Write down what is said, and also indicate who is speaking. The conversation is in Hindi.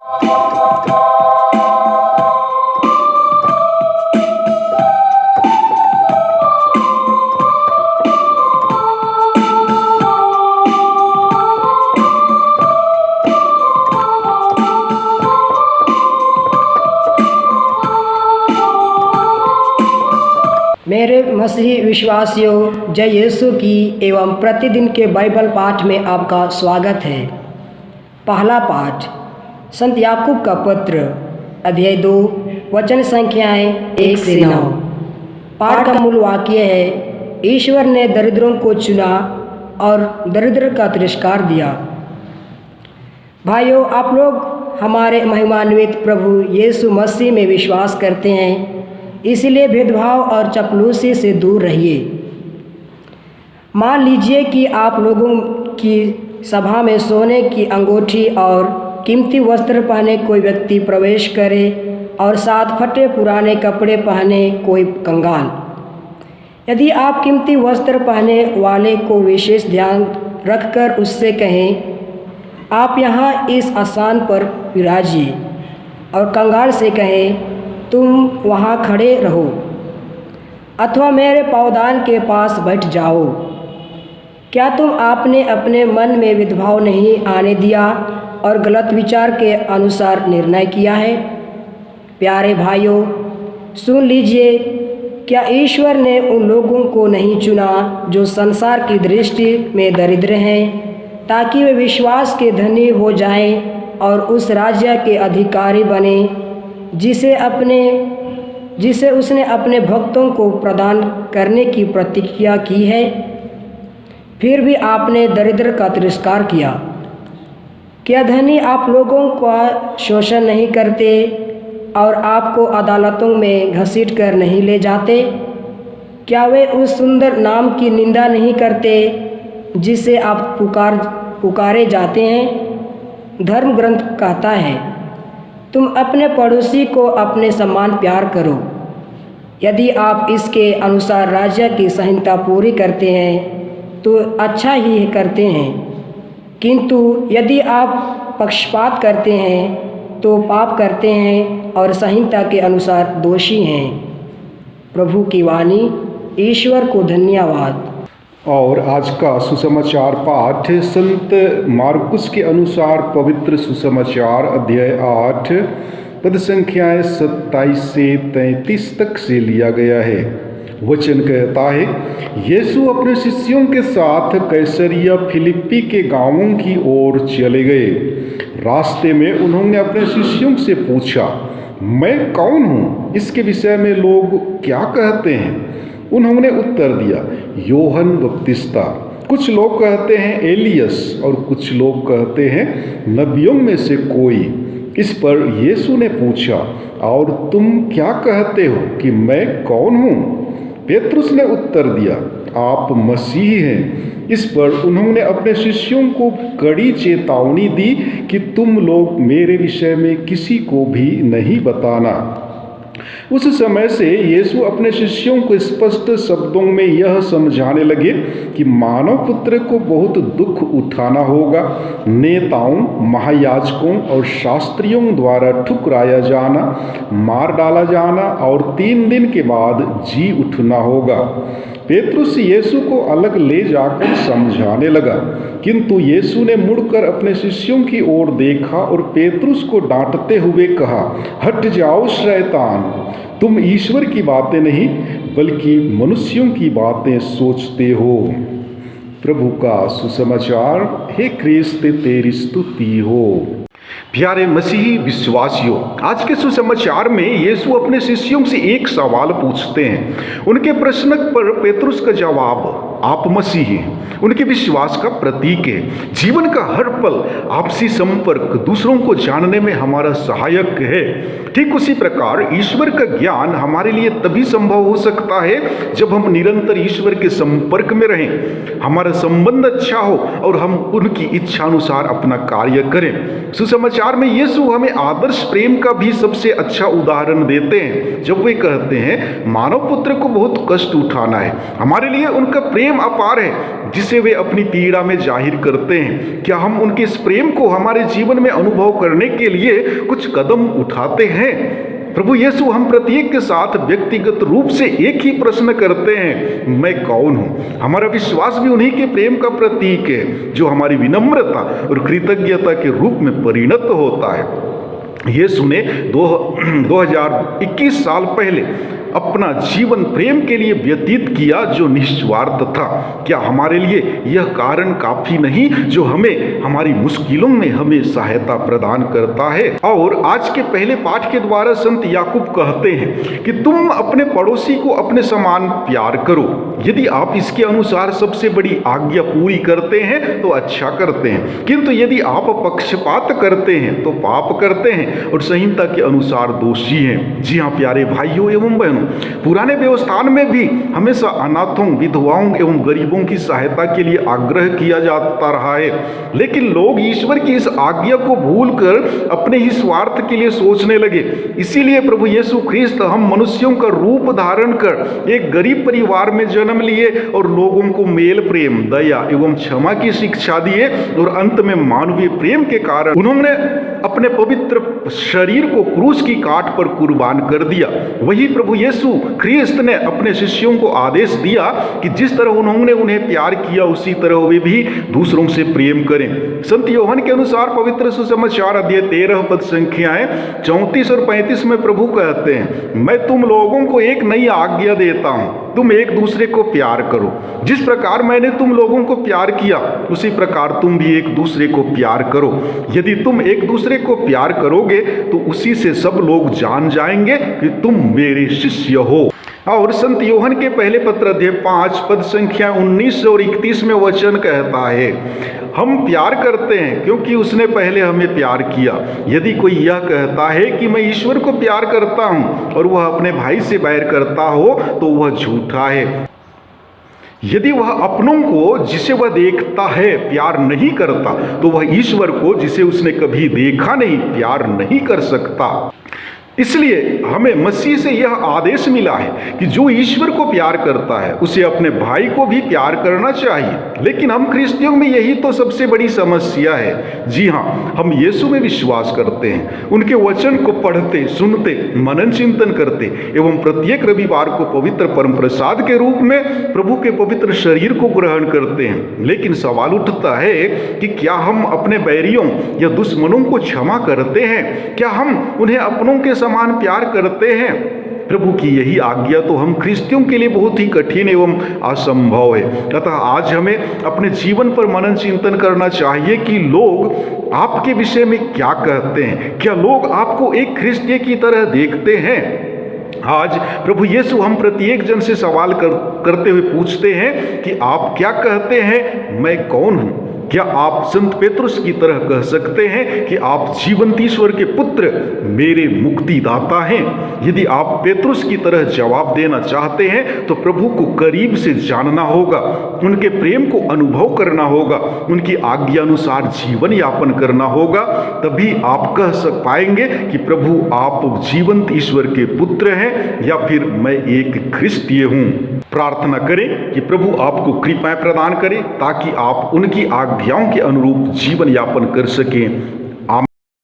Speaker 1: मेरे मसीही विश्वासियों, जय यीशु की एवं प्रतिदिन के बाइबल पाठ में आपका स्वागत है। पहला पाठ संत याकूब का पत्र अध्याय 2 वचन संख्याएं 1 से 9। पाठ का मूल वाक्य है, ईश्वर ने दरिद्रों को चुना और दरिद्र का तिरस्कार दिया। भाइयों, आप लोग हमारे महिमान्वित प्रभु यीशु मसीह में विश्वास करते हैं, इसलिए भेदभाव और चपलूसी से दूर रहिए। मान लीजिए कि आप लोगों की सभा में सोने की अंगूठी और कीमती वस्त्र पहने कोई व्यक्ति प्रवेश करे और साथ फटे पुराने कपड़े पहने कोई कंगाल। यदि आप कीमती वस्त्र पहने वाले को विशेष ध्यान रखकर उससे कहें, आप यहाँ इस आसन पर विराजिए, और कंगाल से कहें, तुम वहाँ खड़े रहो, अथवा मेरे पावदान के पास बैठ जाओ, क्या तुम आपने अपने मन में भेदभाव नहीं आने दिया और गलत विचार के अनुसार निर्णय किया है? प्यारे भाइयों, सुन लीजिए, क्या ईश्वर ने उन लोगों को नहीं चुना जो संसार की दृष्टि में दरिद्र हैं, ताकि वे विश्वास के धनी हो जाएं और उस राज्य के अधिकारी बने जिसे उसने अपने भक्तों को प्रदान करने की प्रतिज्ञा की है? फिर भी आपने दरिद्र का तिरस्कार किया। क्या धनी आप लोगों का शोषण नहीं करते और आपको अदालतों में घसीट कर नहीं ले जाते? क्या वे उस सुंदर नाम की निंदा नहीं करते जिसे आप पुकारे जाते हैं? धर्म ग्रंथ कहता है, तुम अपने पड़ोसी को अपने समान प्यार करो। यदि आप इसके अनुसार राज्य की संहिता पूरी करते हैं तो अच्छा ही करते हैं, किंतु यदि आप पक्षपात करते हैं तो पाप करते हैं और संहिता के अनुसार दोषी हैं। प्रभु की वाणी। ईश्वर को धन्यवाद।
Speaker 2: और आज का सुसमाचार पाठ संत मार्कुस के अनुसार पवित्र सुसमाचार अध्याय 8 पद संख्याएं 27 से 33 तक से लिया गया है। वचन कहता है, यीशु अपने शिष्यों के साथ कैसरिया फिलिप्पी के गांवों की ओर चले गए। रास्ते में उन्होंने अपने शिष्यों से पूछा, मैं कौन हूँ? इसके विषय में लोग क्या कहते हैं? उन्होंने उत्तर दिया, यूहन्ना बपतिस्ता। कुछ लोग कहते हैं एलियस और कुछ लोग कहते हैं नबियों में से कोई। इस पर यीशु ने पूछा, और तुम क्या कहते हो कि मैं कौन हूँ? पेतरुस ने उत्तर दिया, आप मसीह हैं। इस पर उन्होंने अपने शिष्यों को कड़ी चेतावनी दी कि तुम लोग मेरे विषय में किसी को भी नहीं बताना। उस समय से यीशु अपने शिष्यों को स्पष्ट शब्दों में यह समझाने लगे कि मानव पुत्र को बहुत दुख उठाना होगा, नेताओं, महायाजकों और शास्त्रियों द्वारा ठुकराया जाना, मार डाला जाना और 3 दिन के बाद जी उठना होगा। पेतरुस यीशु को अलग ले जाकर समझाने लगा, किंतु यीशु ने मुड़कर अपने शिष्यों की ओर देखा और पेतरुस को डांटते हुए कहा, हट जाओ शैतान, तुम ईश्वर की बातें नहीं बल्कि मनुष्यों की बातें सोचते हो। प्रभु का सुसमाचार। हे ख्रीस्त, तेरी स्तुति हो। प्यारे मसीही विश्वासियों, आज के सुसमाचार में यीशु अपने शिष्यों से एक सवाल पूछते हैं। उनके प्रश्न पर पेतरुस का जवाब, आप मसीह हैं, उनके विश्वास का प्रतीक है। जीवन का हर पल आपसी संपर्क दूसरों को जानने में हमारा सहायक है। ठीक उसी प्रकार ईश्वर का ज्ञान हमारे लिए तभी संभव हो सकता है जब हम निरंतर ईश्वर के संपर्क में रहें, हमारा संबंध अच्छा हो और हम उनकी इच्छा अनुसार अपना कार्य करें। सुसमाचार में यीशु हमें आदर्श प्रेम का भी सबसे अच्छा उदाहरण देते हैं जब वे कहते हैं, मानव पुत्र को बहुत कष्ट उठाना है। हमारे लिए उनका प्रेम प्रेम अपार है जिसे वे अपनी पीड़ा में जाहिर करते हैं। क्या हम उनके इस प्रेम को हमारे जीवन में अनुभव करने के लिए कुछ कदम उठाते हैं? प्रभु यीशु हम प्रत्येक के साथ व्यक्तिगत रूप से एक ही प्रश्न करते हैं, मैं कौन हूं? हमारा विश्वास भी उन्हीं के प्रेम का प्रतीक है जो हमारी विनम्रता और कृतज्ञता के रूप में परिणत होता है। यीशु ने 2021 साल पहले अपना जीवन प्रेम के लिए व्यतीत किया जो निस्वार्थ था। क्या हमारे लिए यह कारण काफी नहीं जो हमें हमारी मुश्किलों में हमें सहायता प्रदान करता है? और आज के पहले पाठ के द्वारा संत याकूब कहते हैं कि तुम अपने पड़ोसी को अपने समान प्यार करो। यदि आप इसके अनुसार सबसे बड़ी आज्ञा पूरी करते हैं तो अच्छा करते हैं, किंतु यदि आप पक्षपात करते हैं तो पाप करते हैं और संहिता के अनुसार दोषी हैं। जी हाँ प्यारे भाइयों एवं बहनों, पुराने व्यवस्थान में भी हमेशा अनाथों, विधवाओं एवं गरीबों की सहायता के लिए आग्रह किया जाता रहा है, लेकिन लोग ईश्वर की इस आज्ञा को भूलकर अपने ही स्वार्थ के लिए सोचने लगे। इसीलिए प्रभु यीशु ख्रिस्त हम मनुष्यों का रूप धारण कर एक गरीब परिवार में जन्म लिए और लोगों को मेल, प्रेम, दया एवं क्षमा की शिक्षा दिए और अंत में मानवीय प्रेम के कारण उन्होंने अपने पवित्र शरीर को क्रूस की काट पर कुर्बान कर दिया। वही प्रभु यीशु ख्रिस्त ने अपने शिष्यों को आदेश दिया कि जिस तरह उन्होंने उन्हें प्यार किया उसी तरह वे भी दूसरों से प्रेम करें। संत यूहन्ना के अनुसार पवित्र सुसमाचार अध्याय 13 पद संख्याएं 34 और 35 में प्रभु कहते हैं, मैं तुम लोगों को एक नई आज्ञा देता हूं, तुम एक दूसरे को प्यार करो। जिस प्रकार मैंने तुम लोगों को प्यार किया उसी प्रकार तुम भी एक दूसरे को प्यार करो। यदि तुम एक दूसरे को प्यार करोगे तो उसी से सब लोग जान जाएंगे कि तुम मेरे शिष्य हो। और संत यूहन्ना के पहले पत्र अध्याय 5 पद संख्या 19 और 31 में वचन कहता है, हम प्यार करते हैं क्योंकि उसने पहले हमें प्यार किया। यदि कोई यह कहता है कि मैं ईश्वर को प्यार करता हूं और वह अपने भाई से बैर करता हो तो वह झूठा है। यदि वह अपनों को जिसे वह देखता है प्यार नहीं करता तो वह ईश्वर को जिसे उसने कभी देखा नहीं प्यार नहीं कर सकता। इसलिए हमें मसीह से यह आदेश मिला है कि जो ईश्वर को प्यार करता है उसे अपने भाई को भी प्यार करना चाहिए। लेकिन हम क्रिश्चियों में यही तो सबसे बड़ी समस्या है। जी हाँ, हम यीशु में विश्वास करते हैं, उनके वचन को पढ़ते, सुनते, मनन चिंतन करते एवं प्रत्येक रविवार को पवित्र परम प्रसाद के रूप में प्रभु के पवित्र शरीर को ग्रहण करते हैं। लेकिन सवाल उठता है कि क्या हम अपने बैरियों या दुश्मनों को क्षमा करते हैं? क्या हम उन्हें अपनों के समान प्यार करते हैं? प्रभु की यही आज्ञा तो हम क्रिश्चियों के लिए बहुत ही कठिन एवं असंभव है। अतः आज हमें अपने जीवन पर मनन चिंतन करना चाहिए कि लोग आपके विषय में क्या कहते हैं। क्या लोग आपको एक ख्रिस्ती की तरह देखते हैं? आज प्रभु यीशु हम प्रत्येक जन से सवाल करते हुए पूछते हैं कि आप क्या कहते हैं, मैं कौन हूं? क्या आप संत पेतरुस की तरह कह सकते हैं कि आप जीवंत ईश्वर के पुत्र, मेरे मुक्तिदाता हैं? यदि आप पेतरुस की तरह जवाब देना चाहते हैं तो प्रभु को करीब से जानना होगा, उनके प्रेम को अनुभव करना होगा, उनकी आज्ञा अनुसार जीवन यापन करना होगा। तभी आप कह पाएंगे कि प्रभु आप जीवंत ईश्वर के पुत्र हैं या फिर मैं एक ख्रिस्तीय हूं। प्रार्थना करें कि प्रभु आपको कृपाएं प्रदान करें ताकि आप उनकी आज्ञाओं के अनुरूप जीवन यापन कर सकें।